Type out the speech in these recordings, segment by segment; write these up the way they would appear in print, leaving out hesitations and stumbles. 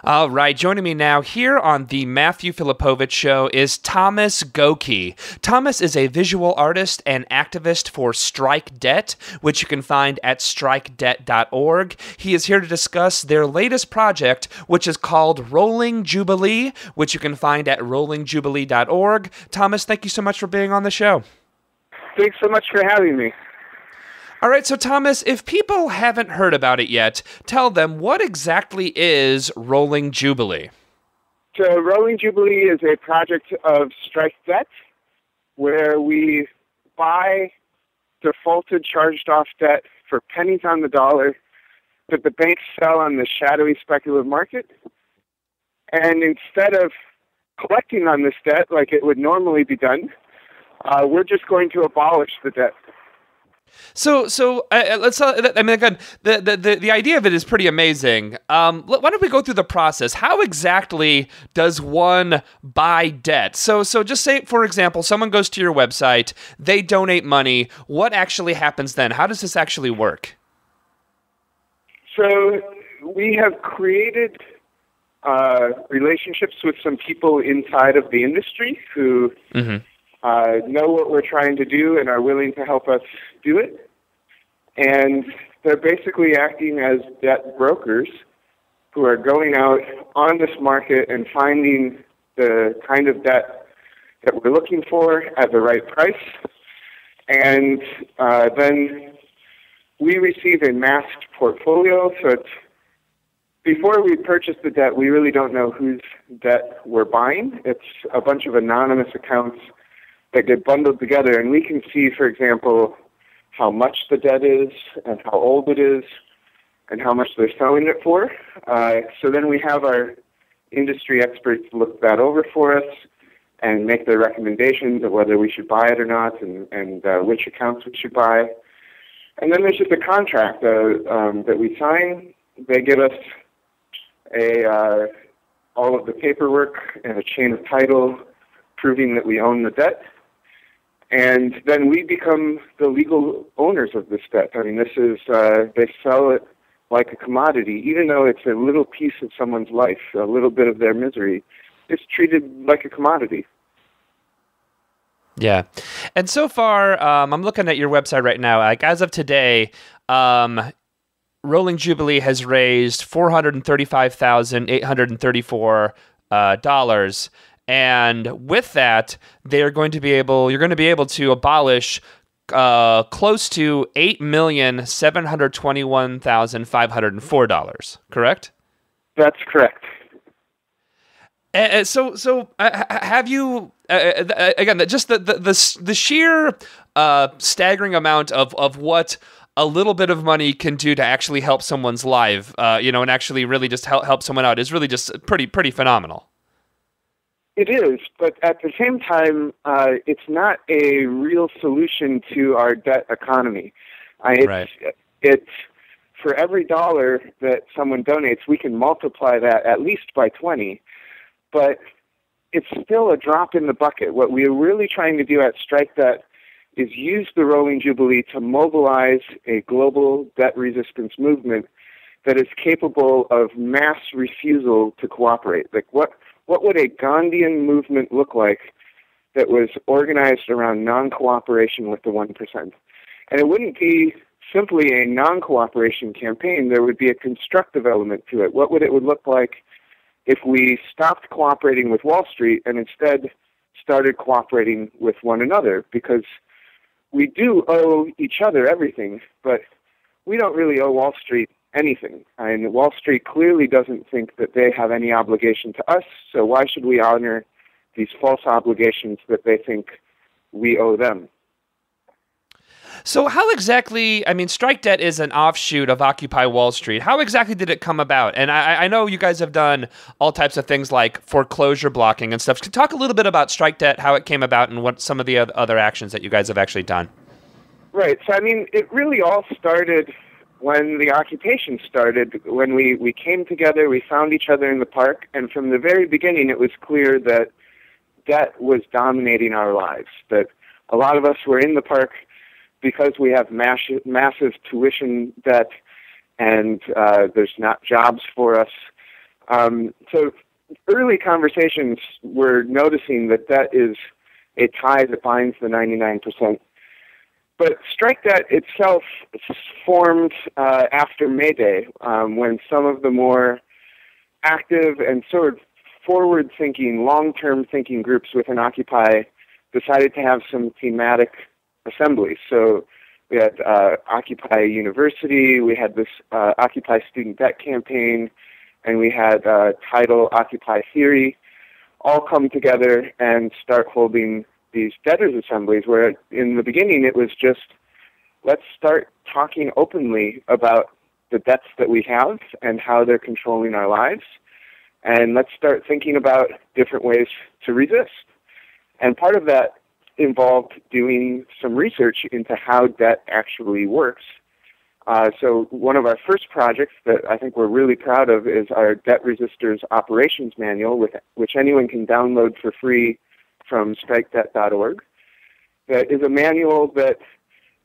All right, joining me now here on the Matthew Filipowicz Show is Thomas Goki. Thomas is a visual artist and activist for Strike Debt, which you can find at strikedebt.org. He is here to discuss their latest project, which is called Rolling Jubilee, which you can find at rollingjubilee.org. Thomas, thank you so much for being on the show. Thanks so much for having me. All right, so Thomas, if people haven't heard about it yet, tell them what exactly is Rolling Jubilee? So Rolling Jubilee is a project of Strike Debt where we buy defaulted, charged-off debt for pennies on the dollar that the banks sell on the shadowy speculative market. And instead of collecting on this debt like it would normally be done, we're just going to abolish the debt. So let's. I mean, again, the idea of it is pretty amazing. Why don't we go through the process? How exactly does one buy debt? So just say, for example, someone goes to your website, they donate money. What actually happens then? How does this actually work? So we have created relationships with some people inside of the industry who know what we're trying to do and are willing to help us do it. And they're basically acting as debt brokers who are going out on this market and finding the kind of debt that we're looking for at the right price. And then we receive a masked portfolio. So it's, before we purchase the debt, we really don't know whose debt we're buying. It's a bunch of anonymous accounts that get bundled together, and we can see, for example, how much the debt is and how old it is and how much they're selling it for. So then we have our industry experts look that over for us and make their recommendations of whether we should buy it or not and which accounts we should buy. And then there's just a contract that we sign. They give us all of the paperwork and a chain of title proving that we own the debt. And then we become the legal owners of this debt. I mean, this is, they sell it like a commodity, even though it's a little piece of someone's life, a little bit of their misery. It's treated like a commodity. Yeah. And so far, I'm looking at your website right now. Like, as of today, Rolling Jubilee has raised $435,834. And with that, you're going to be able to abolish close to $8,721,504. Correct? That's correct. So have you again just the sheer staggering amount of what a little bit of money can do to actually help someone's life, and actually really just help someone out is really just pretty phenomenal. It is, but at the same time, it's not a real solution to our debt economy. It's for every dollar that someone donates, we can multiply that at least by 20, but it's still a drop in the bucket. What we're really trying to do at Strike Debt is use the Rolling Jubilee to mobilize a global debt resistance movement that is capable of mass refusal to cooperate. Like what would a Gandhian movement look like that was organized around non-cooperation with the 1%? And it wouldn't be simply a non-cooperation campaign. There would be a constructive element to it. What would it look like if we stopped cooperating with Wall Street and instead started cooperating with one another? Because we do owe each other everything, but we don't really owe Wall Street anything. And Wall Street clearly doesn't think that they have any obligation to us, so why should we honor these false obligations that they think we owe them? So how exactly, I mean, Strike Debt is an offshoot of Occupy Wall Street. How exactly did it come about? And I know you guys have done all types of things like foreclosure blocking and stuff. Can you talk a little bit about Strike Debt, how it came about, and what some of the other actions that you guys have actually done? Right. So, I mean, it really all started when the occupation started, when we came together, we found each other in the park, and from the very beginning it was clear that debt was dominating our lives, that a lot of us were in the park because we have massive tuition debt and there's not jobs for us. So early conversations were noticing that debt is a tie that binds the 99%. But strike debt itself formed after May Day, when some of the more active and sort of forward-thinking, long-term thinking groups within Occupy decided to have some thematic assemblies. So we had Occupy University, we had this Occupy Student Debt Campaign, and we had title Occupy Theory, all come together and start holding these debtors' assemblies, where in the beginning it was just, let's start talking openly about the debts that we have and how they're controlling our lives, and let's start thinking about different ways to resist. And part of that involved doing some research into how debt actually works. So one of our first projects that I think we're really proud of is our Debt Resisters Operations Manual, which anyone can download for free from strikedebt.org. That is a manual that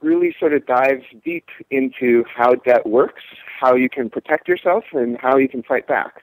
really sort of dives deep into how debt works, how you can protect yourself, and how you can fight back.